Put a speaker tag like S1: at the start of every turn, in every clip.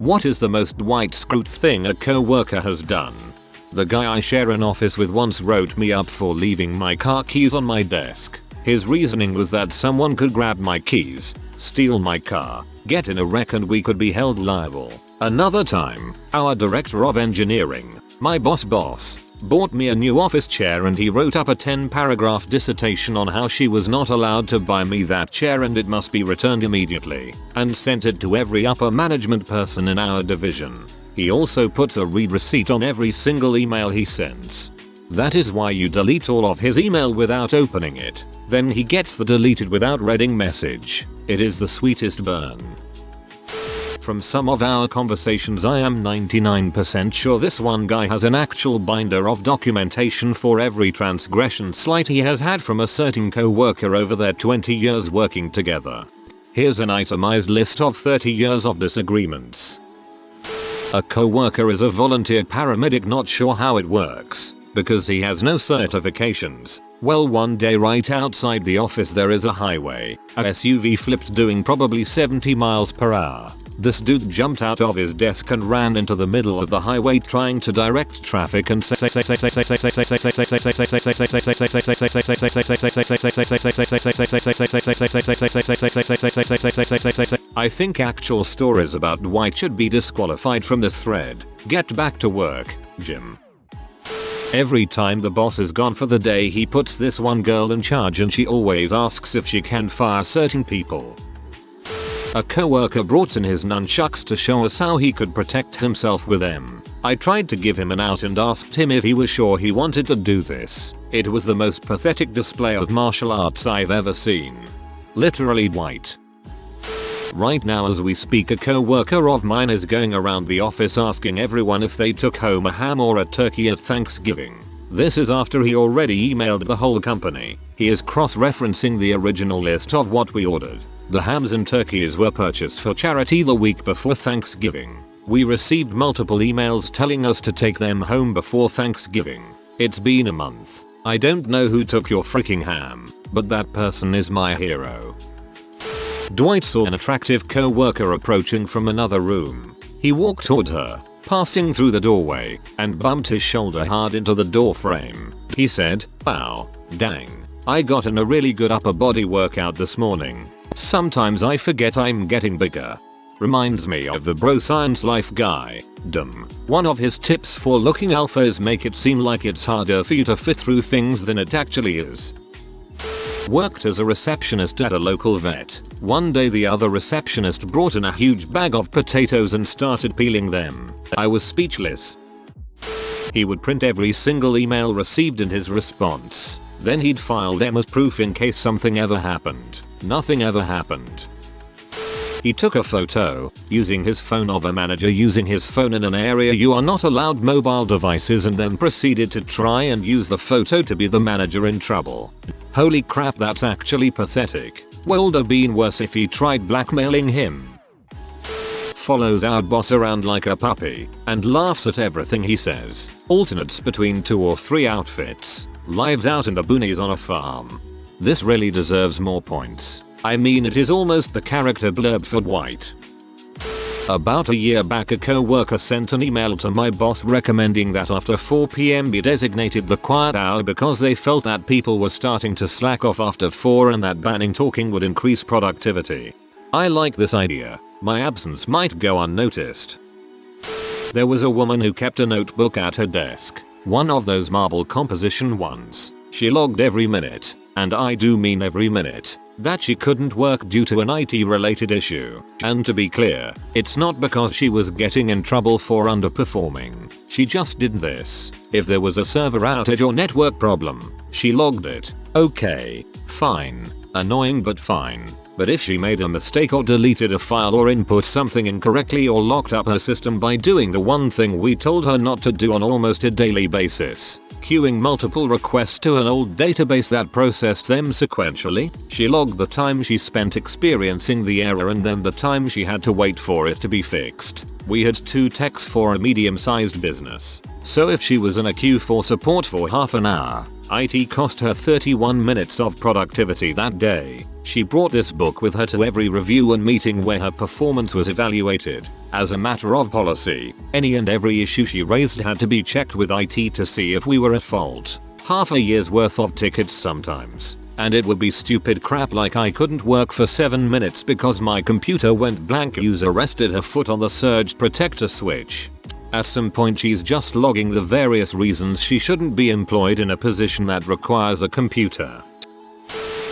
S1: What is the most Dwight Scrute thing a coworker has done? The guy I share an office with once wrote me up for leaving my car keys on my desk. His reasoning was that someone could grab my keys, steal my car, get in a wreck and we could be held liable. Another time, our director of engineering, my boss, bought me a new office chair and he wrote up a 10-paragraph dissertation on how she was not allowed to buy me that chair and it must be returned immediately, and sent it to every upper management person in our division. He also puts a read receipt on every single email he sends. That is why you delete all of his email without opening it. Then he gets the deleted without reading message. It is the sweetest burn. From some of our conversations I am 99% sure this one guy has an actual binder of documentation for every transgression slight he has had from a certain coworker over their 20 years working together. Here's an itemized list of 30 years of disagreements. A coworker is a volunteer paramedic, not sure how it works, because he has no certifications. Well, one day right outside the office there is a highway. A SUV flipped doing probably 70 miles per hour. This dude jumped out of his desk and ran into the middle of the highway trying to direct traffic and I think actual stories about Dwight should be disqualified from this thread. Get back to work, Jim. Every time the boss is gone for the day he puts this one girl in charge and she always asks if she can fire certain people. A coworker brought in his nunchucks to show us how he could protect himself with them. I tried to give him an out and asked him if he was sure he wanted to do this. It was the most pathetic display of martial arts I've ever seen. Literally Dwight. Right now as we speak, a coworker of mine is going around the office asking everyone if they took home a ham or a turkey at Thanksgiving. This is after he already emailed the whole company. He is cross-referencing the original list of what we ordered. The hams and turkeys were purchased for charity the week before Thanksgiving. We received multiple emails telling us to take them home before Thanksgiving. It's been a month. I don't know who took your freaking ham, but that person is my hero. Dwight saw an attractive coworker approaching from another room. He walked toward her, passing through the doorway, and bumped his shoulder hard into the door frame. He said, "Wow, dang. I got in a really good upper body workout this morning. Sometimes I forget I'm getting bigger." Reminds me of the bro science life guy. One of his tips for looking alpha is make it seem like it's harder for you to fit through things than it actually is. Worked as a receptionist at a local vet. One day the other receptionist brought in a huge bag of potatoes and started peeling them. I was speechless. He would print every single email received in his response. Then he'd file them as proof in case something ever happened. Nothing ever happened. He took a photo, using his phone, of a manager using his phone in an area you are not allowed mobile devices, and then proceeded to try and use the photo to be the manager in trouble. Holy crap, that's actually pathetic. Would have been worse if he tried blackmailing him. Follows our boss around like a puppy, and laughs at everything he says. Alternates between 2 or 3 outfits. Lives out in the boonies on a farm. This really deserves more points. I mean, it is almost the character blurb for Dwight. About a year back, a coworker sent an email to my boss recommending that after 4 PM be designated the quiet hour because they felt that people were starting to slack off after 4 and that banning talking would increase productivity. I like this idea. My absence might go unnoticed. There was a woman who kept a notebook at her desk. One of those marble composition ones. She logged every minute, and I do mean every minute, that she couldn't work due to an IT related issue. And to be clear, it's not because she was getting in trouble for underperforming. She just did this. If there was a server outage or network problem, she logged it. Okay, fine. Annoying but fine. But if she made a mistake or deleted a file or input something incorrectly or locked up her system by doing the one thing we told her not to do on almost a daily basis, queuing multiple requests to an old database that processed them sequentially, she logged the time she spent experiencing the error and then the time she had to wait for it to be fixed. We had 2 techs for a medium-sized business, so if she was in a queue for support for half an hour, IT cost her 31 minutes of productivity that day. She brought this book with her to every review and meeting where her performance was evaluated. As a matter of policy, any and every issue she raised had to be checked with IT to see if we were at fault. Half a year's worth of tickets sometimes. And it would be stupid crap like I couldn't work for 7 minutes because my computer went blank. User rested her foot on the surge protector switch. At some point she's just logging the various reasons she shouldn't be employed in a position that requires a computer.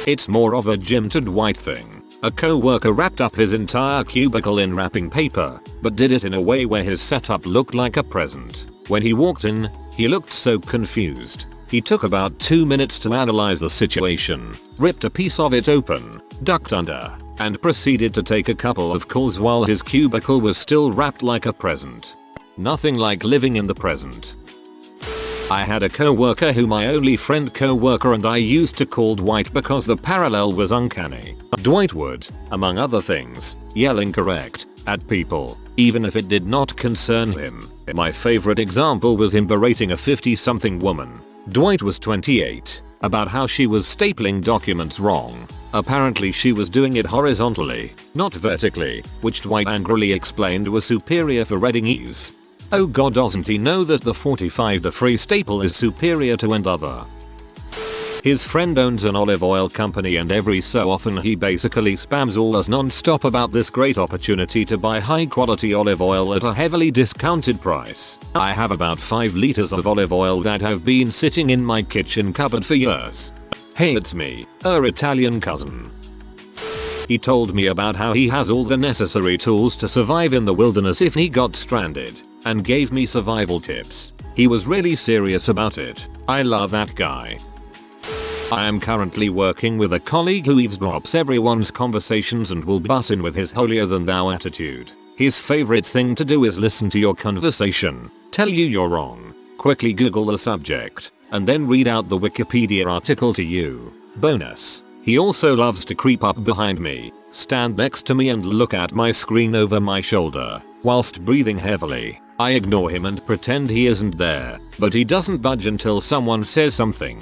S1: It's more of a Jim to Dwight thing. A coworker wrapped up his entire cubicle in wrapping paper, but did it in a way where his setup looked like a present. When he walked in, he looked so confused. He took about 2 minutes to analyze the situation, ripped a piece of it open, ducked under, and proceeded to take a couple of calls while his cubicle was still wrapped like a present. Nothing like living in the present. I had a coworker who my only friend coworker and I used to call Dwight because the parallel was uncanny. Dwight would, among other things, yell incorrect at people, even if it did not concern him. My favorite example was him berating a 50-something woman. Dwight was 28, about how she was stapling documents wrong. Apparently she was doing it horizontally, not vertically, which Dwight angrily explained was superior for reading ease. Oh god, doesn't he know that the 45-degree staple is superior to another? His friend owns an olive oil company and every so often he basically spams all us non-stop about this great opportunity to buy high quality olive oil at a heavily discounted price. I have about 5 liters of olive oil that have been sitting in my kitchen cupboard for years. Hey, it's me, her Italian cousin. He told me about how he has all the necessary tools to survive in the wilderness if he got stranded, and gave me survival tips. He was really serious about it. I love that guy. I am currently working with a colleague who eavesdrops everyone's conversations and will butt in with his holier-than-thou attitude. His favorite thing to do is listen to your conversation, tell you you're wrong, quickly Google the subject, and then read out the Wikipedia article to you. Bonus. He also loves to creep up behind me, stand next to me and look at my screen over my shoulder, whilst breathing heavily. I ignore him and pretend he isn't there, but he doesn't budge until someone says something.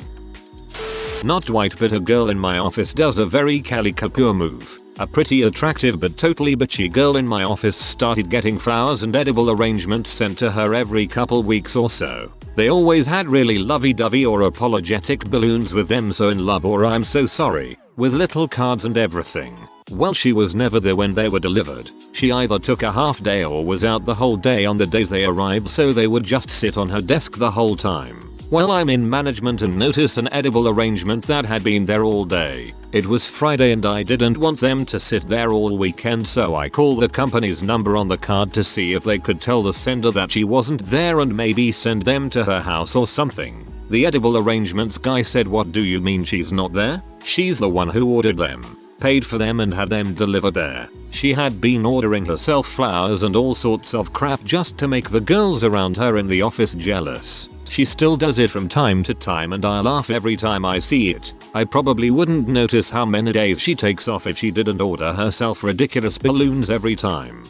S1: Not Dwight, but a girl in my office does a very Kali Kapoor move. A pretty attractive but totally bitchy girl in my office started getting flowers and edible arrangements sent to her every couple weeks or so. They always had really lovey-dovey or apologetic balloons with them so in love or I'm so sorry, with little cards and everything. Well, she was never there when they were delivered. She either took a half day or was out the whole day on the days they arrived, so they would just sit on her desk the whole time. Well, I'm in management and noticed an edible arrangement that had been there all day. It was Friday and I didn't want them to sit there all weekend, so I called the company's number on the card to see if they could tell the sender that she wasn't there and maybe send them to her house or something. The edible arrangements guy said, "What do you mean she's not there? She's the one who ordered them, paid for them and had them delivered there. She had been ordering herself flowers and all sorts of crap just to make the girls around her in the office jealous. She still does it from time to time and I laugh every time I see it. I probably wouldn't notice how many days she takes off if she didn't order herself ridiculous balloons every time."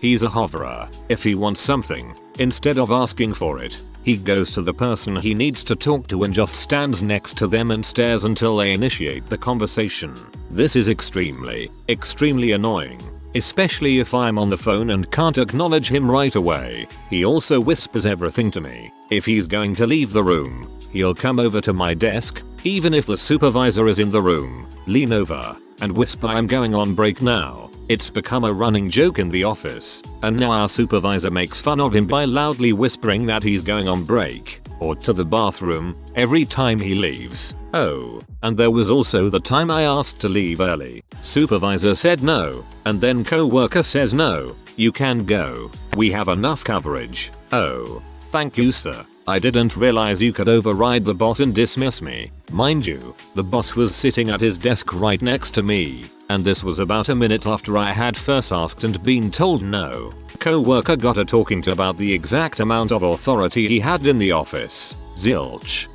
S1: He's a hoverer. If he wants something, instead of asking for it, he goes to the person he needs to talk to and just stands next to them and stares until they initiate the conversation. This is extremely annoying. Especially if I'm on the phone and can't acknowledge him right away. He also whispers everything to me. If he's going to leave the room, he'll come over to my desk, even if the supervisor is in the room, lean over, and whisper, "I'm going on break now." It's become a running joke in the office, and now our supervisor makes fun of him by loudly whispering that he's going on break, or to the bathroom, every time he leaves. Oh, and there was also the time I asked to leave early. Supervisor said no, and then coworker says no, you can go. We have enough coverage. Oh, thank you sir. I didn't realize you could override the boss and dismiss me. Mind you, the boss was sitting at his desk right next to me, and this was about a minute after I had first asked and been told no. Coworker got a talking to about the exact amount of authority he had in the office. Zilch.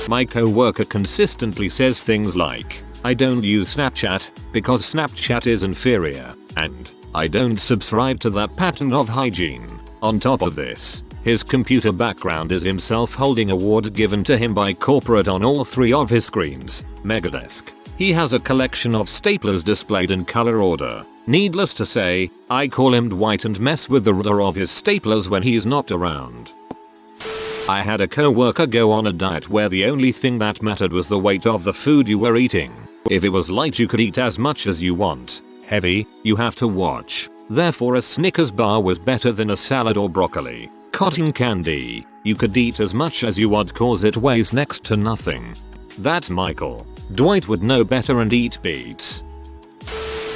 S1: My coworker consistently says things like, "I don't use Snapchat because Snapchat is inferior," and "I don't subscribe to that pattern of hygiene." On top of this, his computer background is himself holding awards given to him by corporate on all 3 of his screens. Megadesk. He has a collection of staplers displayed in color order. Needless to say, I call him Dwight and mess with the ruler of his staplers when he's not around. I had a coworker go on a diet where the only thing that mattered was the weight of the food you were eating. If it was light, you could eat as much as you want. Heavy, you have to watch. Therefore a Snickers bar was better than a salad or broccoli. Cotton candy, you could eat as much as you want cause it weighs next to nothing. That's Michael. Dwight would know better and eat beets.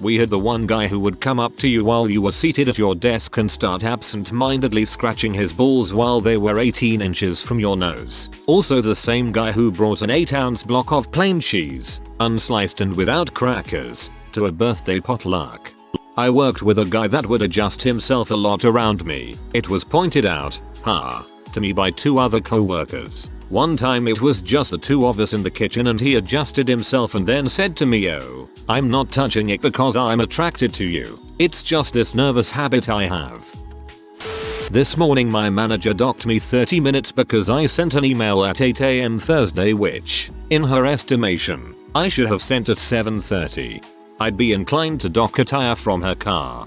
S1: We had the one guy who would come up to you while you were seated at your desk and start absent-mindedly scratching his balls while they were 18 inches from your nose. Also the same guy who brought an 8-ounce block of plain cheese, unsliced and without crackers, to a birthday potluck. I worked with a guy that would adjust himself a lot around me. It was pointed out, to me by 2 other co-workers. One time it was just the 2 of us in the kitchen and he adjusted himself and then said to me, "Oh, I'm not touching it because I'm attracted to you. It's just this nervous habit I have." This morning my manager docked me 30 minutes because I sent an email at 8 AM Thursday which, in her estimation, I should have sent at 7:30. I'd be inclined to dock a tire from her car.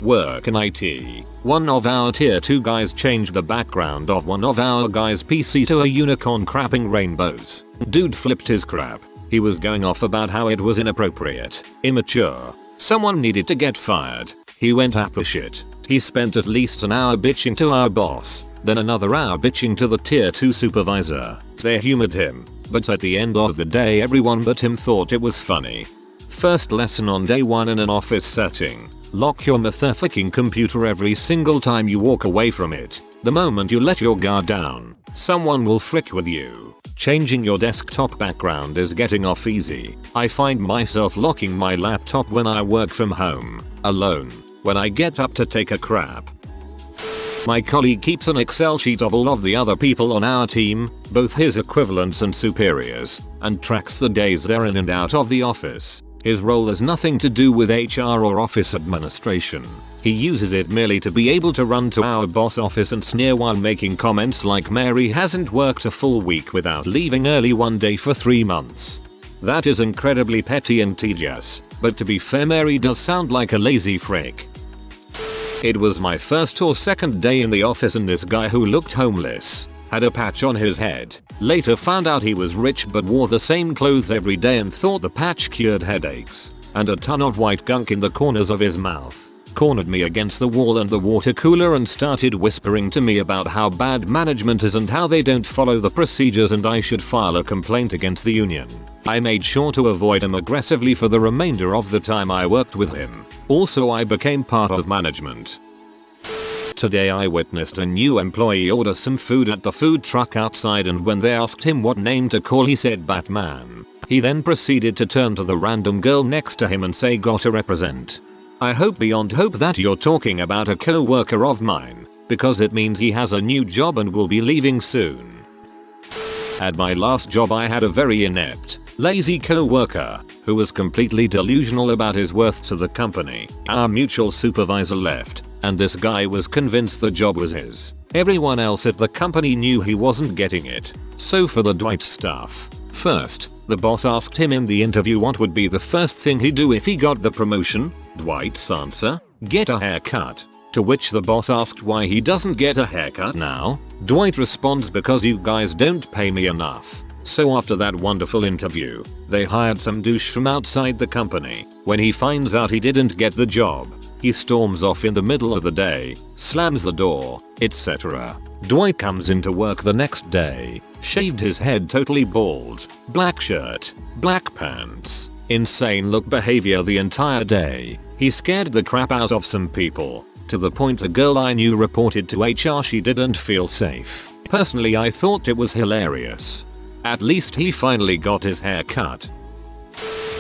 S1: Work in IT. One of our tier 2 guys changed the background of one of our guys' PC to a unicorn crapping rainbows. Dude flipped his crap. He was going off about how it was inappropriate, immature. Someone needed to get fired. He went apeshit. He spent at least an hour bitching to our boss, then another hour bitching to the tier 2 supervisor. They humored him, but at the end of the day everyone but him thought it was funny. First lesson on day 1 in an office setting. Lock your motherfucking computer every single time you walk away from it. The moment you let your guard down, someone will frick with you. Changing your desktop background is getting off easy. I find myself locking my laptop when I work from home, alone, when I get up to take a crap. My colleague keeps an Excel sheet of all of the other people on our team, both his equivalents and superiors, and tracks the days they're in and out of the office. His role has nothing to do with HR or office administration. He uses it merely to be able to run to our boss office and sneer while making comments like Mary hasn't worked a full week without leaving early one day for 3 months. That is incredibly petty and tedious, but to be fair, Mary does sound like a lazy frick. It was my first or second day in the office and this guy who looked homeless had a patch on his head. Later found out he was rich but wore the same clothes every day and thought the patch cured headaches. And a ton of white gunk in the corners of his mouth. Cornered me against the wall and the water cooler and started whispering to me about how bad management is and how they don't follow the procedures and I should file a complaint against the union. I made sure to avoid him aggressively for the remainder of the time I worked with him. Also, I became part of management. Today I witnessed a new employee order some food at the food truck outside, and when they asked him what name to call he said Batman. He then proceeded to turn to the random girl next to him and say, "Gotta represent." I hope beyond hope that you're talking about a co-worker of mine, because it means he has a new job and will be leaving soon. At my last job I had a very inept, lazy co-worker who was completely delusional about his worth to the company. Our mutual supervisor left, and this guy was convinced the job was his. Everyone else at the company knew he wasn't getting it. So for the Dwight stuff. First, the boss asked him in the interview what would be the first thing he'd do if he got the promotion. Dwight's answer? Get a haircut. To which the boss asked why he doesn't get a haircut now. Dwight responds, because you guys don't pay me enough. So after that wonderful interview, they hired some douche from outside the company. When he finds out he didn't get the job, he storms off in the middle of the day, slams the door, etc. Dwight comes into work the next day, shaved his head, totally bald, black shirt, black pants, insane look behavior the entire day. He scared the crap out of some people, to the point a girl I knew reported to HR she didn't feel safe. Personally, I thought it was hilarious. At least he finally got his hair cut.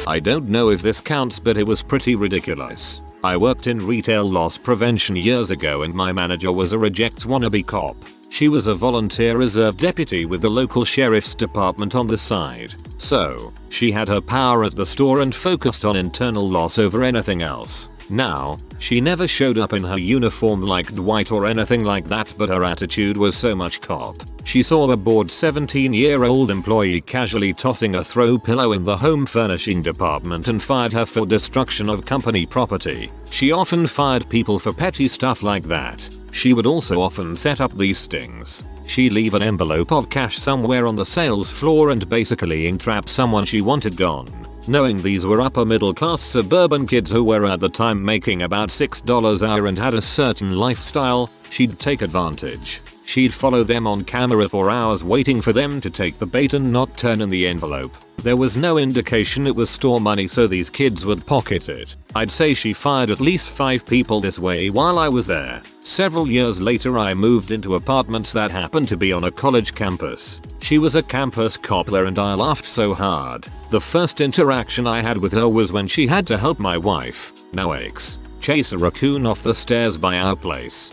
S1: I don't know if this counts, but it was pretty ridiculous. I worked in retail loss prevention years ago and my manager was a rejects wannabe cop. She was a volunteer reserve deputy with the local sheriff's department on the side. So, she had her power at the store and focused on internal loss over anything else. Now, She never showed up in her uniform like Dwight or anything like that, but her attitude was so much cop. She saw a bored 17-year-old employee casually tossing a throw pillow in the home furnishing department and fired her for destruction of company property. She often fired people for petty stuff like that. She would also often set up these stings. She'd leave an envelope of cash somewhere on the sales floor and basically entrap someone she wanted gone. Knowing these were upper middle class suburban kids who were at the time making about $6 an hour and had a certain lifestyle, she'd take advantage. She'd follow them on camera for hours waiting for them to take the bait and not turn in the envelope. There was no indication it was store money, so these kids would pocket it. I'd say she fired at least 5 people this way while I was there. Several years later I moved into apartments that happened to be on a college campus. She was a campus cop there and I laughed so hard. The first interaction I had with her was when she had to help my wife, now ex, chase a raccoon off the stairs by our place.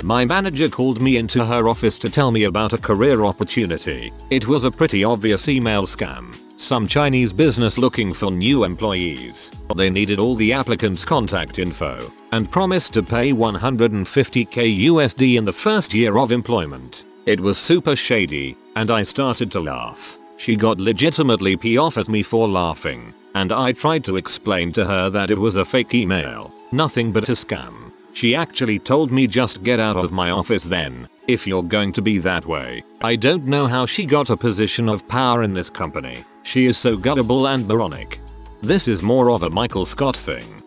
S1: My manager called me into her office to tell me about a career opportunity. It was a pretty obvious email scam. Some Chinese business looking for new employees. They needed all the applicants' contact info and promised to pay $150k USD in the first year of employment. It was super shady, and I started to laugh. She got legitimately pissed off at me for laughing, and I tried to explain to her that it was a fake email, nothing but a scam. She actually told me just get out of my office then, if you're going to be that way. I don't know how she got a position of power in this company. She is so gullible and moronic. This is more of a Michael Scott thing.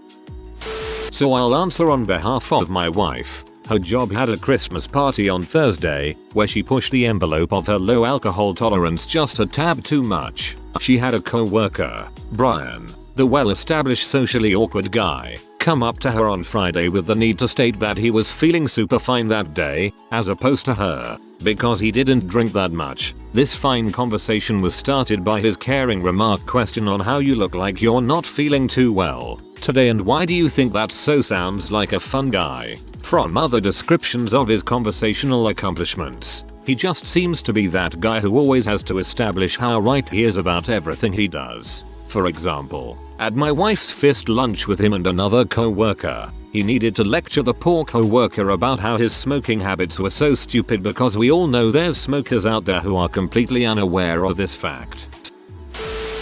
S1: So I'll answer on behalf of my wife. Her job had a Christmas party on Thursday, where she pushed the envelope of her low alcohol tolerance just a tad too much. She had a co-worker, Brian, the well-established socially awkward guy, come up to her on Friday with the need to state that he was feeling super fine that day, as opposed to her, because he didn't drink that much. This fine conversation was started by his caring remark question on how you look like you're not feeling too well today and why do you think that so sounds like a fun guy. From other descriptions of his conversational accomplishments, he just seems to be that guy who always has to establish how right he is about everything he does. For example, at my wife's fist lunch with him and another co-worker, he needed to lecture the poor co-worker about how his smoking habits were so stupid because we all know there's smokers out there who are completely unaware of this fact.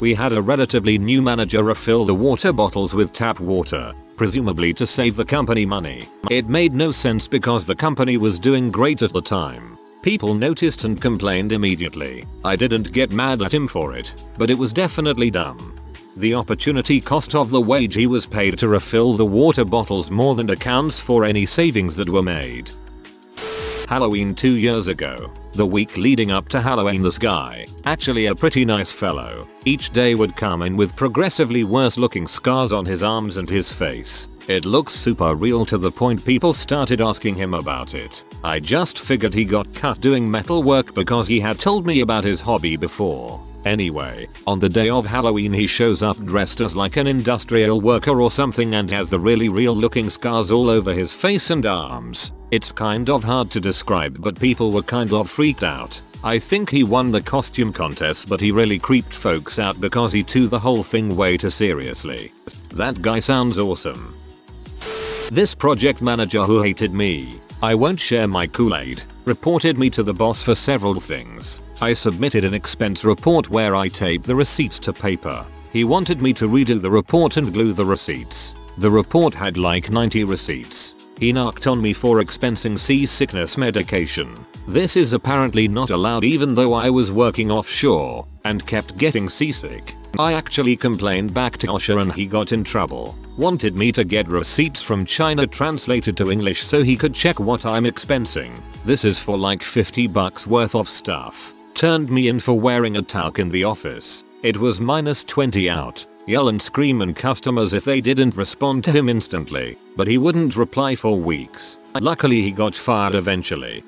S1: We had a relatively new manager refill the water bottles with tap water, presumably to save the company money. It made no sense because the company was doing great at the time. People noticed and complained immediately. I didn't get mad at him for it, but it was definitely dumb. The opportunity cost of the wage he was paid to refill the water bottles more than accounts for any savings that were made. Halloween 2 years ago, the week leading up to Halloween, this guy, actually a pretty nice fellow, each day would come in with progressively worse looking scars on his arms and his face. It looks super real to the point people started asking him about it. I just figured he got cut doing metal work because he had told me about his hobby before. Anyway, on the day of Halloween he shows up dressed as like an industrial worker or something and has the really real looking scars all over his face and arms. It's kind of hard to describe, but people were kind of freaked out. I think he won the costume contest, but he really creeped folks out because he took the whole thing way too seriously. That guy sounds awesome. This project manager who hated me, I won't share my Kool-Aid, reported me to the boss for several things. I submitted an expense report where I taped the receipts to paper. He wanted me to redo the report and glue the receipts. The report had like 90 receipts. He knocked on me for expensing seasickness medication. This is apparently not allowed even though I was working offshore and kept getting seasick. I actually complained back to OSHA and he got in trouble. Wanted me to get receipts from China translated to English so he could check what I'm expensing. This is for like $50 worth of stuff. Turned me in for wearing a talc in the office. It was -20 out. Yell and scream at customers if they didn't respond to him instantly, but he wouldn't reply for weeks. Luckily he got fired eventually.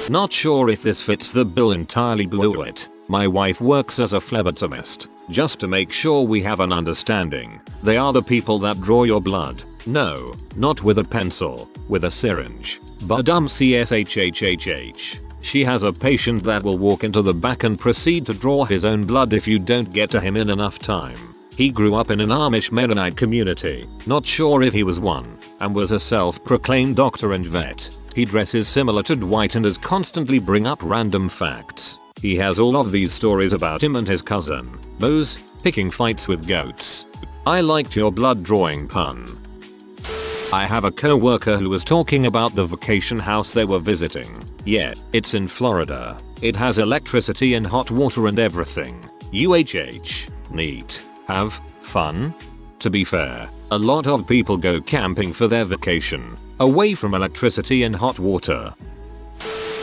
S1: Not sure if this fits the bill entirely, blew it. My wife works as a phlebotomist. Just to make sure we have an understanding, they are the people that draw your blood. No, not with a pencil, with a syringe. CSHHHH. She has a patient that will walk into the back and proceed to draw his own blood if you don't get to him in enough time. He grew up in an Amish Mennonite community, not sure if he was one, and was a self-proclaimed doctor and vet. He dresses similar to Dwight and is constantly bring up random facts. He has all of these stories about him and his cousin, Mose, picking fights with goats. I liked your blood drawing pun. I have a coworker who was talking about the vacation house they were visiting. Yeah, it's in Florida. It has electricity and hot water and everything. UHH. Neat. Have fun? To be fair, a lot of people go camping for their vacation, away from electricity and hot water.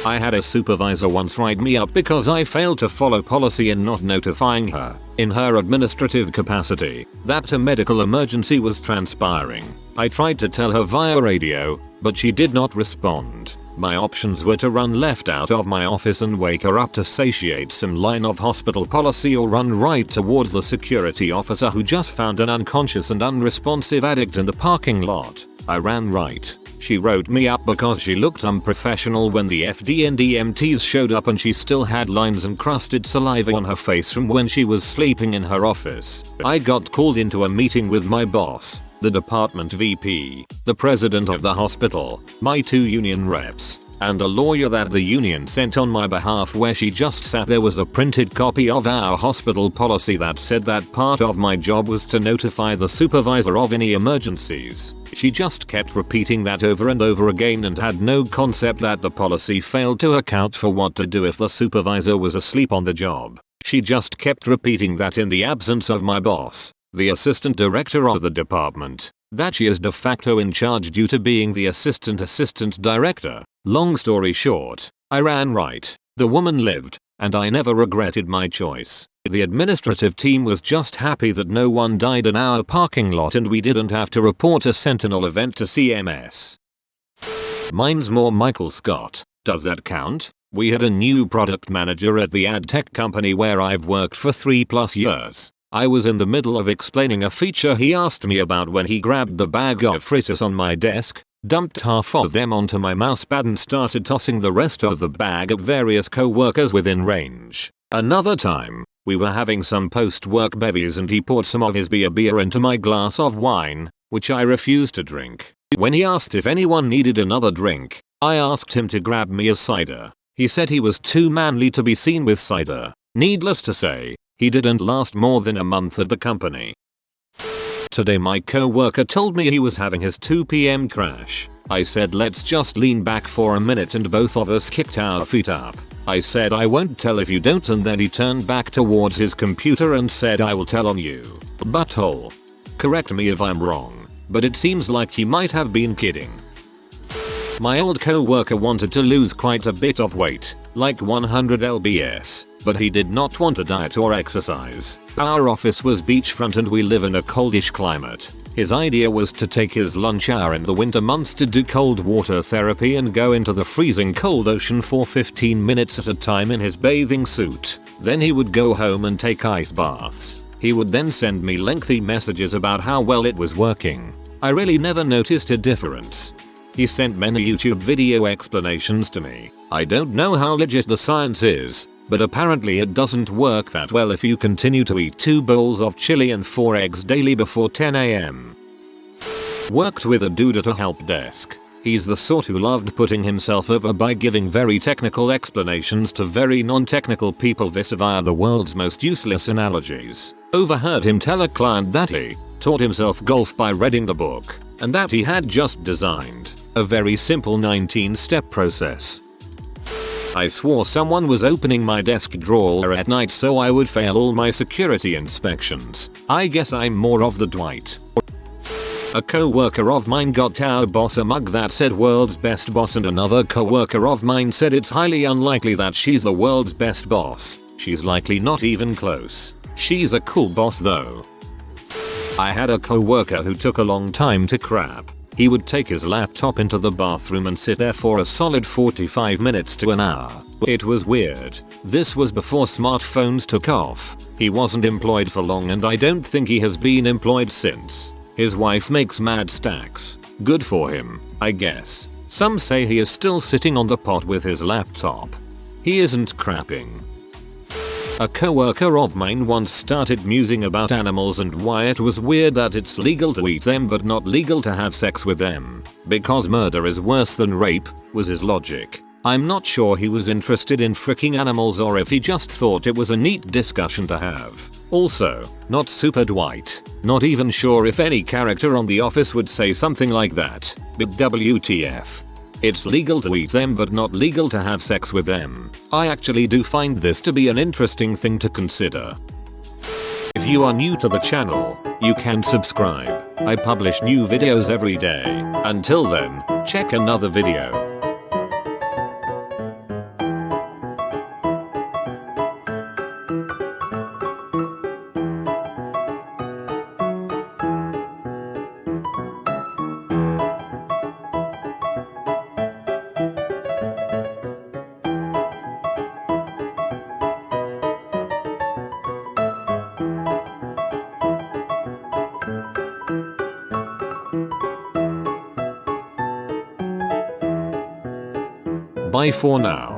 S1: I had a supervisor once write me up because I failed to follow policy in not notifying her, in her administrative capacity, that a medical emergency was transpiring. I tried to tell her via radio, but she did not respond. My options were to run left out of my office and wake her up to satiate some line of hospital policy, or run right towards the security officer who just found an unconscious and unresponsive addict in the parking lot. I ran right. She wrote me up because she looked unprofessional when the FD and EMTs showed up and she still had lines and crusted saliva on her face from when she was sleeping in her office. I got called into a meeting with my boss, the department VP, the president of the hospital, my 2 union reps, and a lawyer that the union sent on my behalf, where she just sat. There was a printed copy of our hospital policy that said that part of my job was to notify the supervisor of any emergencies. She just kept repeating that over and over again and had no concept that the policy failed to account for what to do if the supervisor was asleep on the job. She just kept repeating that in the absence of my boss, the assistant director of the department, that she is de facto in charge due to being the assistant director. Long story short, I ran right. The woman lived, and I never regretted my choice. The administrative team was just happy that no one died in our parking lot and we didn't have to report a sentinel event to CMS. Mine's more Michael Scott. Does that count? We had a new product manager at the ad tech company where I've worked for 3+ years. I was in the middle of explaining a feature he asked me about when he grabbed the bag of fritters on my desk, dumped half of them onto my mousepad and started tossing the rest of the bag at various co-workers within range. Another time, we were having some post-work bevies and he poured some of his beer into my glass of wine, which I refused to drink. When he asked if anyone needed another drink, I asked him to grab me a cider. He said he was too manly to be seen with cider. Needless to say, he didn't last more than a month at the company. Today my co-worker told me he was having his 2 PM crash. I said let's just lean back for a minute and both of us kicked our feet up. I said I won't tell if you don't, and then he turned back towards his computer and said I will tell on you. Butthole. Correct me if I'm wrong, but it seems like he might have been kidding. My old co-worker wanted to lose quite a bit of weight, like 100 lbs, but he did not want to diet or exercise. Our office was beachfront and we live in a coldish climate. His idea was to take his lunch hour in the winter months to do cold water therapy and go into the freezing cold ocean for 15 minutes at a time in his bathing suit. Then he would go home and take ice baths. He would then send me lengthy messages about how well it was working. I really never noticed a difference. He sent many YouTube video explanations to me. I don't know how legit the science is, but apparently it doesn't work that well if you continue to eat 2 bowls of chili and 4 eggs daily before 10 AM. Worked with a dude at a help desk. He's the sort who loved putting himself over by giving very technical explanations to very non-technical people, this via the world's most useless analogies. Overheard him tell a client that he taught himself golf by reading the book, and that he had just designed a very simple 19-step process. I swore someone was opening my desk drawer at night so I would fail all my security inspections. I guess I'm more of the Dwight. A co-worker of mine got our boss a mug that said world's best boss, and another co-worker of mine said it's highly unlikely that she's the world's best boss. She's likely not even close. She's a cool boss though. I had a co-worker who took a long time to crap. He would take his laptop into the bathroom and sit there for a solid 45 minutes to an hour. It was weird. This was before smartphones took off. He wasn't employed for long and I don't think he has been employed since. His wife makes mad stacks. Good for him, I guess. Some say he is still sitting on the pot with his laptop. He isn't crapping. A coworker of mine once started musing about animals and why it was weird that it's legal to eat them but not legal to have sex with them. Because murder is worse than rape, was his logic. I'm not sure he was interested in fricking animals or if he just thought it was a neat discussion to have. Also, not super Dwight. Not even sure if any character on The Office would say something like that. But WTF. It's legal to eat them but not legal to have sex with them. I actually do find this to be an interesting thing to consider. If you are new to the channel, you can subscribe. I publish new videos every day. Until then, check another video. Bye for now.